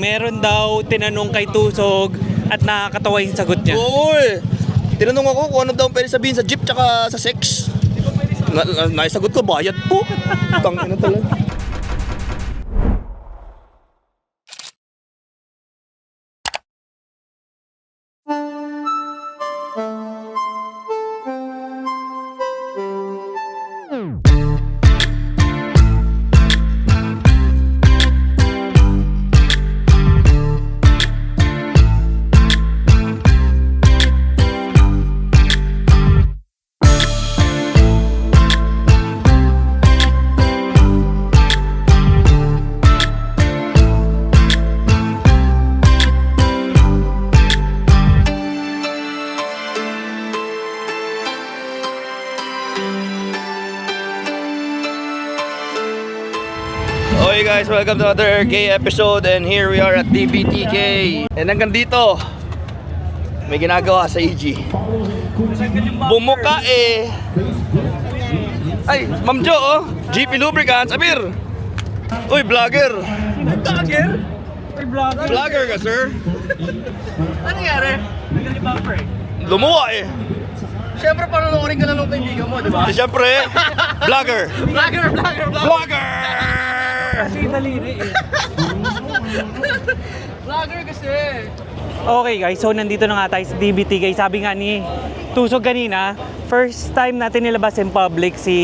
meron daw tinanong kay Tusog at nakakatawa yung sagot niya. Oo eh. Tinanong ako kung ano daw pwede sabihin sa jeep tsaka sa sex. Naisagot ko, bayad po. Tangina talaga. Okay guys, welcome to another gay episode and here we are at DBTK. And hanggang dito, may ginagawa sa EG. Bumuka eh. Ay, Ma'am Jo oh, GP Lubricants, Abir. Uy, vlogger. Vlogger? Ay, vlogger. Vlogger ka sir? Ano nangyari? Nagaling bumper eh. Lumuwa eh. Siyempre, panonoodin ka lang ng kaibigan mo, di ba? Siyempre, vlogger. Vlogger! Kasi daliri eh. Vlogger kasi. Okay guys, so nandito na nga tayo sa DBTK. Sabi nga ni Tusog kanina, first time natin nilabas in public si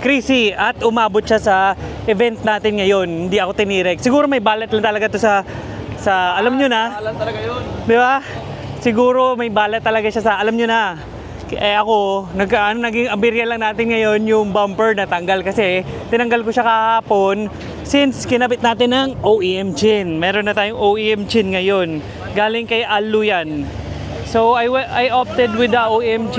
Chrissy at umabot siya sa event natin ngayon. Hindi ako tinirek. Siguro may balat lang talaga to sa alam nyo na. Alam talaga yun. Di ba? Siguro may balat talaga siya sa alam nyo na. Eh ako, naging aberya lang natin ngayon yung bumper natanggal kasi tinanggal ko siya kahapon since kinabit natin ng OEM chin. Meron na tayong OEM chin ngayon. Galing kay Alu yan. So I opted with the OEM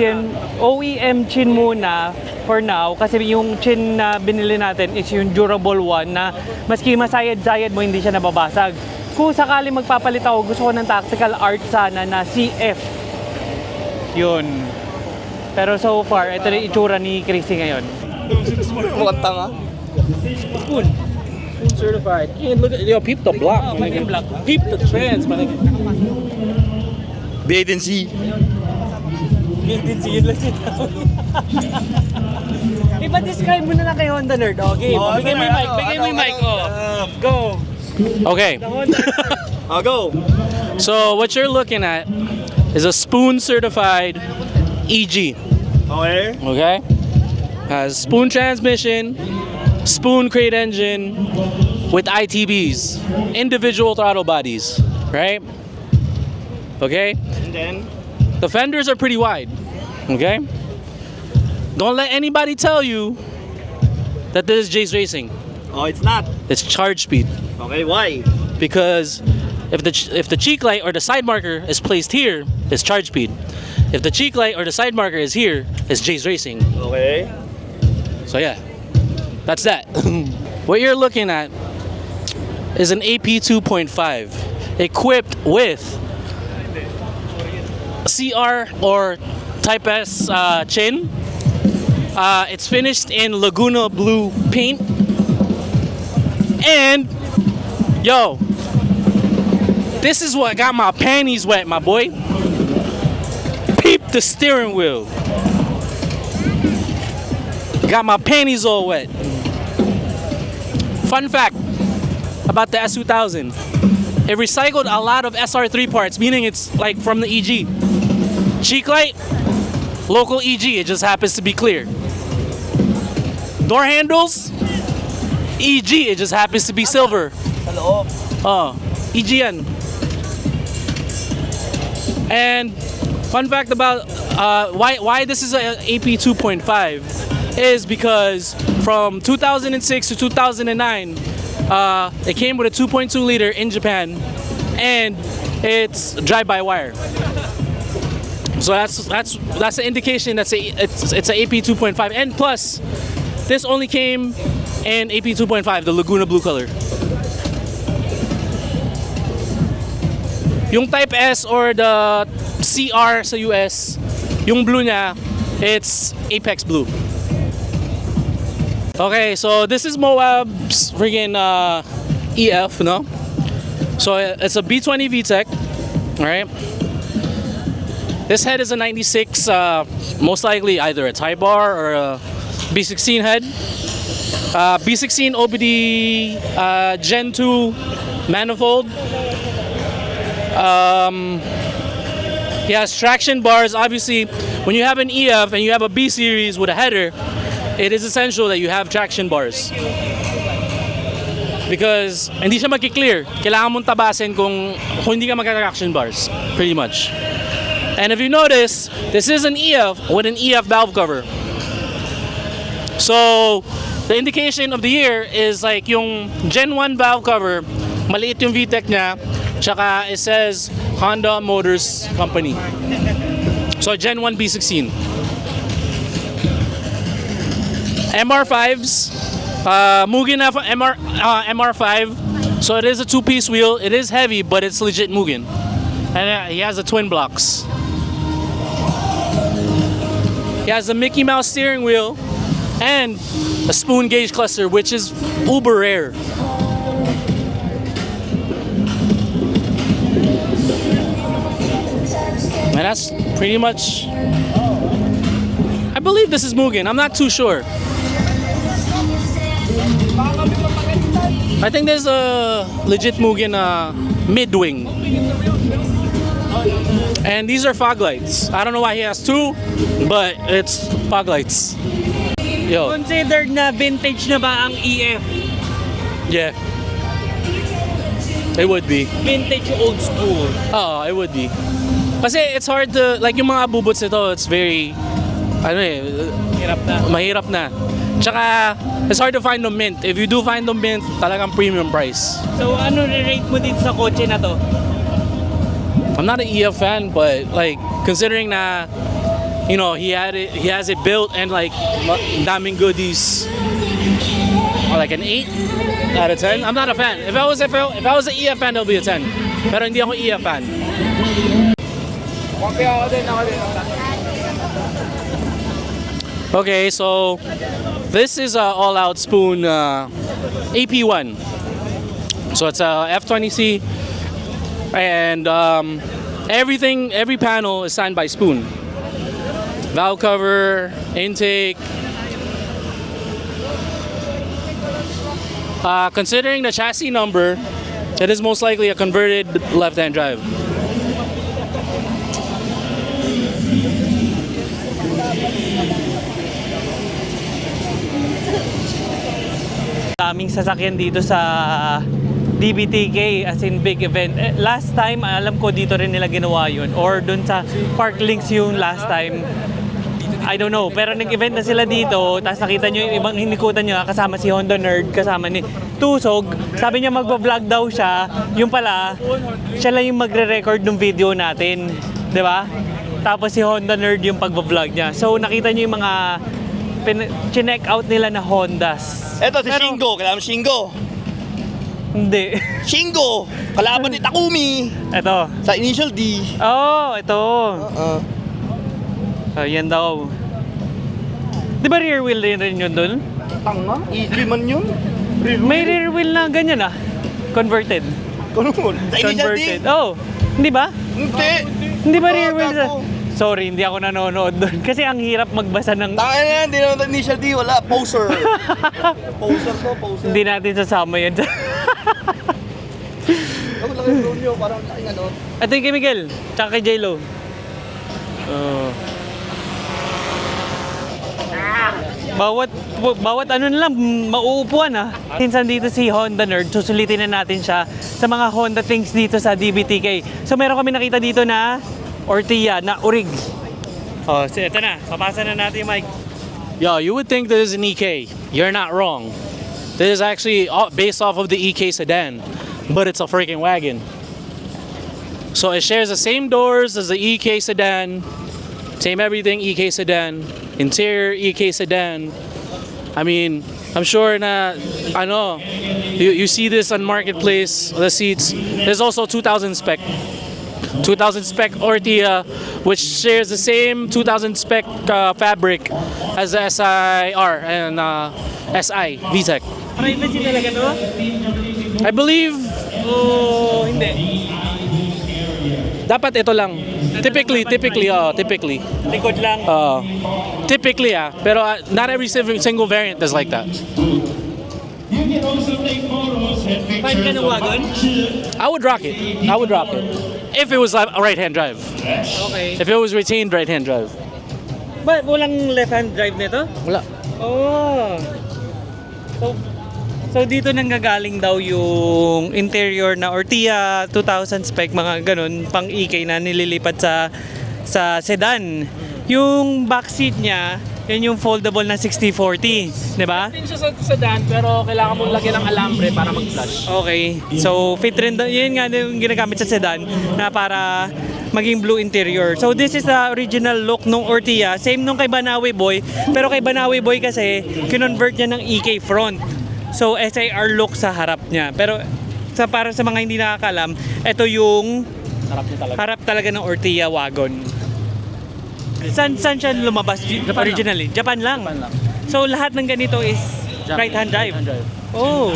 chin muna for now kasi yung chin na binili natin is yung durable one na maski masayad-sayad mo hindi siya nababasag. Kung sakali magpapalit ako, gusto ko ng tactical art sana na CF. Yun. Pero so far, ito na itsura ni Chrissy ngayon. Mukhang tanga. Spoon certified. Yeah, look at peep the block. My nigga. Peep the trans, my nigga. Wait and see. Hindi yun lang sila. Ipa-describe mo na lang kay Honda Nerd. Okay, bigay mo yung mic. Bigay mo yung mic. Go. Okay. I'll go. So what you're looking at is a spoon certified EG. Okay. Okay. Has spoon transmission, spoon crate engine with ITBs, individual throttle bodies, right? Okay. And then? The fenders are pretty wide. Okay. Don't let anybody tell you that this is Jace Racing. Oh, it's not. It's charge speed. Okay, why? Because if the cheek light or the side marker is placed here, it's charge speed. If the cheek light or the side marker is here, it's Jace Racing. Okay. So yeah, that's that. What you're looking at is an AP 2.5 equipped with CR or Type S chin. It's finished in Laguna blue paint. And yo, this is what got my panties wet, my boy. Peep the steering wheel. Got my panties all wet. Fun fact about the S2000. It recycled a lot of SR3 parts, meaning it's like from the EG. Cheek light, local EG, it just happens to be clear. Door handles, EG, it just happens to be silver. Sa loob. Oh, EG yan. And fun fact about why this is a AP 2.5 is because from 2006 to 2009, it came with a 2.2 liter in Japan, and it's drive-by-wire. So that's an indication it's an AP 2.5, and plus this only came in AP 2.5, the Laguna blue color. Yung Type S or the CR sa US, yung blue niya, it's Apex blue. Okay, so this is Moab's freaking EF, no? So it's a B20 VTEC, all right? This head is a 96, most likely either a Type R or a B16 head. B16 OBD Gen 2 manifold. He has traction bars. Obviously, when you have an EF and you have a B series with a header, it is essential that you have traction bars. Because hindi siya magki-clear. Kailangan mong tabasin kung hindi ka magka-traction bars, pretty much. And if you notice, this is an EF with an EF valve cover. So, the indication of the year is like yung Gen 1 valve cover, maliit yung VTEC niya, tsaka it says Honda Motors Company. So, Gen 1 B16. MR5s, Mugen MR5. So, it is a two-piece wheel. It is heavy, but it's legit Mugen. And he has the twin blocks. He has a Mickey Mouse steering wheel and a spoon gauge cluster, which is uber rare. And that's pretty much, I believe this is Mugen. I'm not too sure. I think there's a legit Mugen mid-wing. And these are fog lights. I don't know why he has two, but it's fog lights. Yo, Considered na vintage na ba ang EF? yeah. It would be. Vintage old school. Oh, it would be. Kasi it's hard to, like yung mga bubots nito, it's very, ano eh, Hirap na. mahirap na. Tsaka, it's hard to find the mint. If you do find the mint, talagang premium price. So ano re-rate mo dito sa kotse na to? I'm not an EF fan, but like, considering na, you know, he has it built and like, daming goodies, like an 8 out of 10. I'm not a fan. If I was an EF fan, it'll be a 10. Pero hindi ako EF fan. Okay, so this is a all-out spoon AP1. So it's a F20C, and every panel is signed by Spoon. Valve cover, intake. Considering the chassis number, it is most likely a converted left-hand drive. Daming sasakyan dito sa DBTK, as in big event. Last time, alam ko dito rin nila ginawa yun. Or dun sa Park Links yung last time. I don't know. Pero nag-event na sila dito. Tapos nakita nyo yung ibang hinikutan nyo. Kasama si Honda Nerd, kasama ni Tusog. Sabi niya magpa-vlog daw siya. Yung pala, siya lang yung magre-record ng video natin. 'Di ba? Tapos si Honda Nerd yung pag-vlog niya. So nakita nyo yung mga chinek out nila na Hondas. Eto si Pero- Shingo, kailangan Shingo. Hindi. Shingo, kalaban ni Takumi Ito. sa Initial D. Oh, ito. Ayan daw. Di ba rear wheel rin yun dun? Tanga, easy man yun. May rear wheel na ganyan ah. Converted. Ano mo? Sa Initial D? Converted. Oh, hindi ba? Hindi. Hindi ba rear wheel sa... Gago. Sorry, hindi ako nanonood doon. Kasi ang hirap magbasa ng... Tanga na yan, hindi naman Initial D, wala. Poser. Poser to, poser. Hindi natin sasama yan. Ako lang yung drone nyo, parang laking ano. Ito yung kay Miguel, tsaka kay J-Lo. Bawat ano na lang, mauupuan ah. Minsan dito si Honda Nerd, susulitin na natin siya sa mga Honda things dito sa DBTK. So meron kami nakita dito na Ortia, na Urig. Oh, so ito na, papasa na natin yung mic. Yo, you would think this is an EK. You're not wrong. This is actually based off of the EK sedan, but it's a freaking wagon. So it shares the same doors as the EK sedan, same everything EK sedan, interior EK sedan. I mean, I'm sure na, ano, you see this on Marketplace, the seats. There's also 2000 spec. 2000 spec Ortia, which shares the same 2000 spec fabric as the SIR and SI VTEC. Privacy talaga no? I believe O hindi? Dapat ito lang. Typically. Likod lang. Typically, pero not every single variant is like that. Fan ka ng wagon? I would rock it. If it was a right-hand drive. Okay. If it was retained right-hand drive. Ba, walang left-hand drive nito? Wala. Oh. So dito nanggagaling daw yung interior na Ortia 2000 spec, mga ganun, pang EK na nililipat sa sedan. Yung backseat niya, yun yung foldable na 60/40, di ba? Din siya sa sedan, pero kailangan mong lagyan ng alambre para mag-flash. Okay. So fit rin, yun nga yung ginagamit sa sedan na para maging blue interior. So this is the original look nung Ortia, same nung kay Banawi Boy, pero kay Banawi Boy kasi kinonvert niya ng EK front. So SIR look sa harap niya. Pero para sa mga hindi nakakalam, ito yung harap talaga ng Ortia wagon. Saan siya lumabas originally? Japan lang. So lahat ng ganito is right-hand drive. Oh.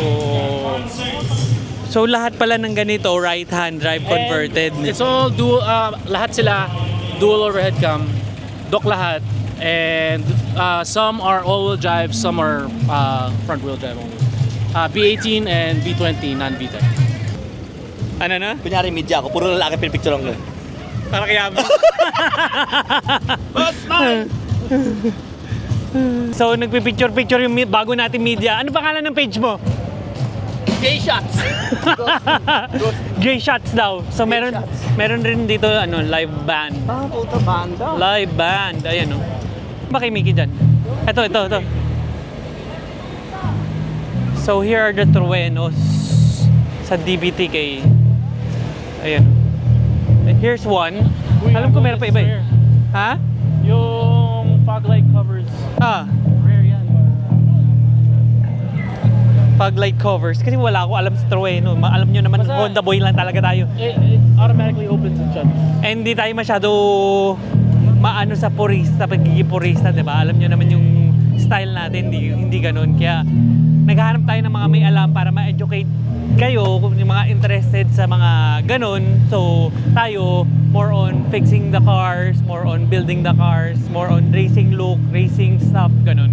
So lahat pala ng ganito right-hand drive converted. And it's all dual, lahat sila dual overhead cam, dock lahat, and some are all-wheel drive, some are front-wheel drive only. B18 and B20 non-VTEC. Ano na? Kunyari media ako, puro lalaki pinipicture lang ko. Para kaya So nagpipicture-picture yung bago natin media. Ano pangalan ng page mo? Gay shots! Gay shots daw. So meron rin dito live band. Puta banda. Live band. Ayan Ba kay Mickey dyan? Ito. So here are the Truenos sa DBTK. Ayan. And here's one. Alam ko meron pa iba eh. Ha? Yung fog light covers, rare yan. Fog light covers. Kasi wala ako alam sa Trueno. Alam nyo naman, Basta- Honda boy lang talaga tayo. It automatically opens and shuts. And hindi tayo masyado maano sa purista, pagiging purista, di ba? Alam nyo naman yung style natin, hindi ganun. Kaya naghahanap tayo ng mga may alam para ma-educate kayo kung yung mga interested sa mga ganun. So tayo more on fixing the cars, more on building the cars, more on racing look, racing stuff, ganun.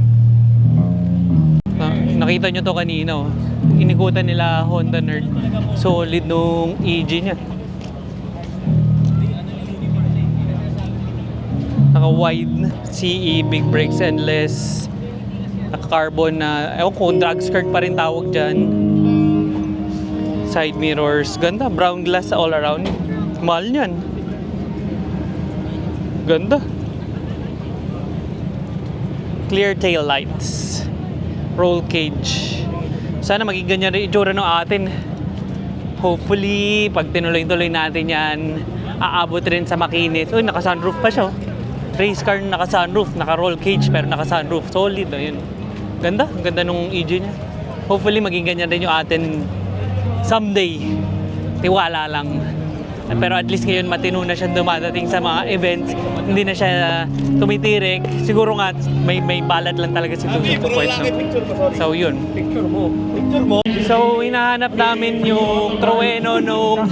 Nakita nyo to kanina, inikutan nila Honda Nerd. Solid nung EG niya. Naka-wide CE, big brakes, endless. Naka-carbon na, ewan ko, drag skirt pa rin tawag dyan. Side mirrors, ganda. Brown glass all around. Mahal niyan. Ganda. Clear tail lights. Roll cage. Sana maging ganyan rin itsura ng atin. Hopefully, pag tinuloy-tuloy natin yan, aabot rin sa makinis. Uy, naka-sunroof pa siya. Race car naka-sunroof, naka-roll cage pero naka-sunroof. Solid, ayun. Ganda, ganda nung EG niya. Hopefully, maging ganyan rin yung atin someday. Tiwala lang. Pero at least ngayon matino na siya dumadating sa mga events. Hindi na siya tumitirik. Siguro nga may balat lang talaga si 2.0. So yun. Picture mo. So hinahanap namin yung Trueno nung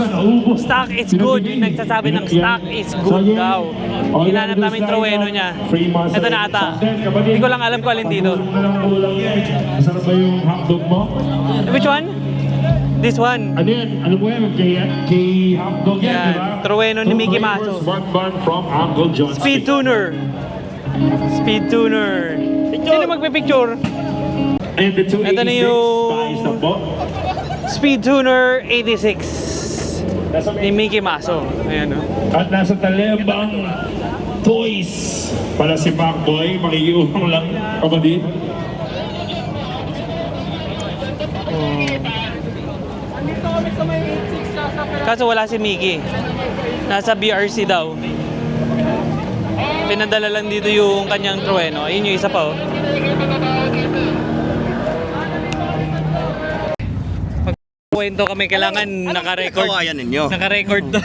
stock is good. Yung nagsasabi ng stock is good daw. Hinahanap namin Trueno niya. Ito na ata. Hindi ko lang alam kung alin dito. Masarap ba yung hotdog mo? Which one? This one. Ano yan? Ano mo yan? Kay hotdog yan, Yan. di ba? Trueno ni Mickey Maso. Smart bun from Uncle John. Speed tuner. Speed tuner. Sino magpipicture? And the 286 Ito na yung- buys the book. Speed tuner 86 ni Mickey Maso. Ayan o. At nasa talembang toys para si Pacboy. Makikiulong lang, kapatid. Kaso wala si Mickey. Nasa BRC daw. Pinadala lang dito yung kanyang Trueno. Ayun yung isa pa oh. Pag kwento kami, kailangan naka-record. Kawayan ninyo. Naka-record to.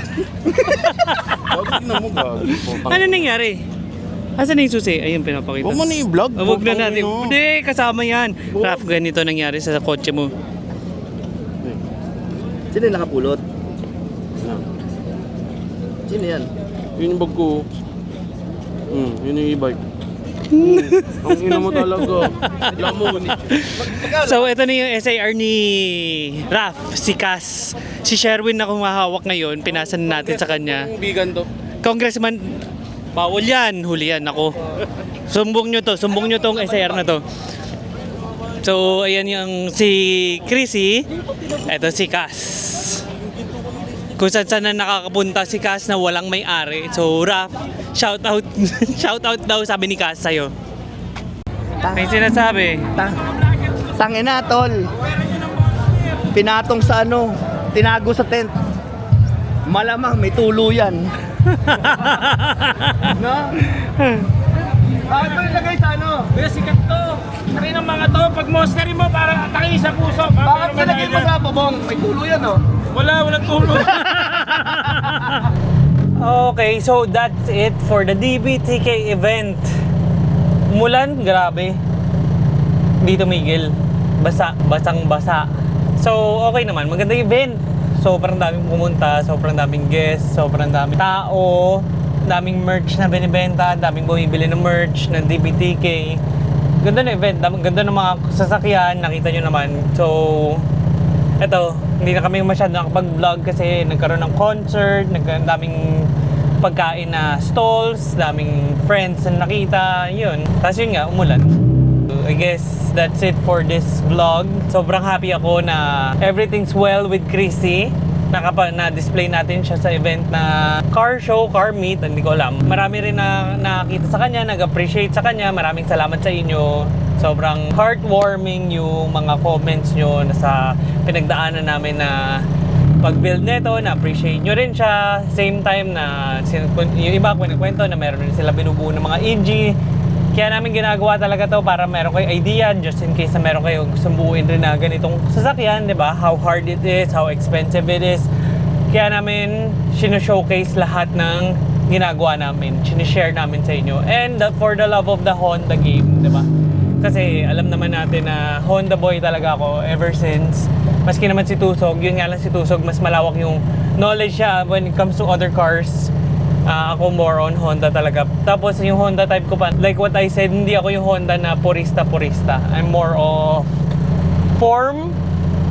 Ano nangyari? Asan na yung susi? Ayun, pinapakita. Huwag mo na i-vlog. Huwag na natin. Hindi, kasama yan. Raf, ganito nangyari sa kotse mo. Sino yung nakapulot? Sino yan? Yun yung bag ko. Yun yung e-bike. Ang ina mo talaga. Lamon. So, ito na yung SAR ni Raf, si Cass. Si Sherwin na kumahawak ngayon, pinasan natin sa kanya. Yung vegan to. Congressman, bawal yan, huli yan ako. Sumbong nyo tong SAR na to. So, ayan yung si Chrissy, eto si Cass. Kung saan na nakakapunta si Cass na walang may-ari. So, Raf, shout out shout out daw sabi ni Cass sa'yo. May sinasabi. Tangina, tol. Pinatong sa ano, tinago sa tent. Malamang may tuluyan. No? Bakit mo ilagay sa ano? Kaya sikat to. Rin ang mga to. Pag monsterin mo, parang atake sa puso. Bakit nilagay mo sa bubong? May tuluyan, no? Walang tulog. Okay, so that's it for the DBTK event. Umulan, grabe. Dito Miguel, basang-basa. So, okay naman, maganda yung event. Sobrang daming pumunta, sobrang daming guests, sobrang daming tao, daming merch na binibenta, daming bumibili ng merch ng DBTK. Ganda na event, ganda ng mga sasakyan, nakita nyo naman. So, eto, hindi na kami masyado nakapag-vlog kasi nagkaroon ng concert, daming pagkain na stalls, daming friends na nakita, yun. Tapos yun nga, umulan. So, I guess that's it for this vlog. Sobrang happy ako na everything's well with Chrissy. Na-display natin siya sa event na car show, car meet, hindi ko alam. Marami rin na nakakita sa kanya, nag-appreciate sa kanya. Maraming salamat sa inyo. Sobrang heartwarming yung mga comments nyo na sa pinagdaanan namin na pag-build nito, na-appreciate nyo rin siya. Same time na yung iba ko nagkwento na meron rin sila binubuo ng mga EG. Kaya namin ginagawa talaga to para meron kayo idea just in case na meron kayo gustong buuin rin na ganitong sasakyan, di ba? How hard it is, how expensive it is. Kaya namin showcase lahat ng ginagawa namin, share namin sa inyo. And for the love of the Honda game, di ba? Kasi alam naman natin na Honda boy talaga ako ever since. Maski naman si Tusog, yun nga lang si Tusog, mas malawak yung knowledge siya when it comes to other cars. Ako more on Honda talaga. Tapos yung Honda type ko pa, like what I said, hindi ako yung Honda na purista. I'm more of form,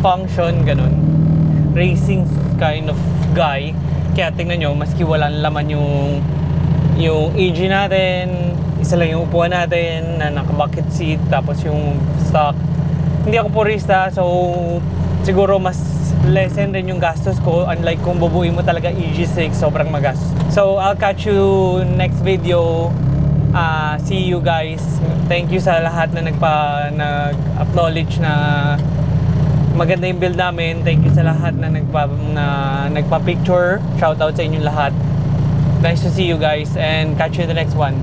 function, ganun. Racing kind of guy. Kaya tingnan nyo, maski walang laman yung EG natin, isa lang yung upuan natin na naka-bucket seat, tapos yung stock. Hindi ako purista, so siguro mas lessen rin yung gastos ko, unlike kung bubuin mo talaga EG6, sobrang magastos. So I'll catch you next video. See you guys. Thank you sa lahat na nag-acknowledge na maganda yung build namin. Thank you sa lahat na nagpa-picture. Shout out sa inyong lahat. Nice to see you guys and catch you in the next one.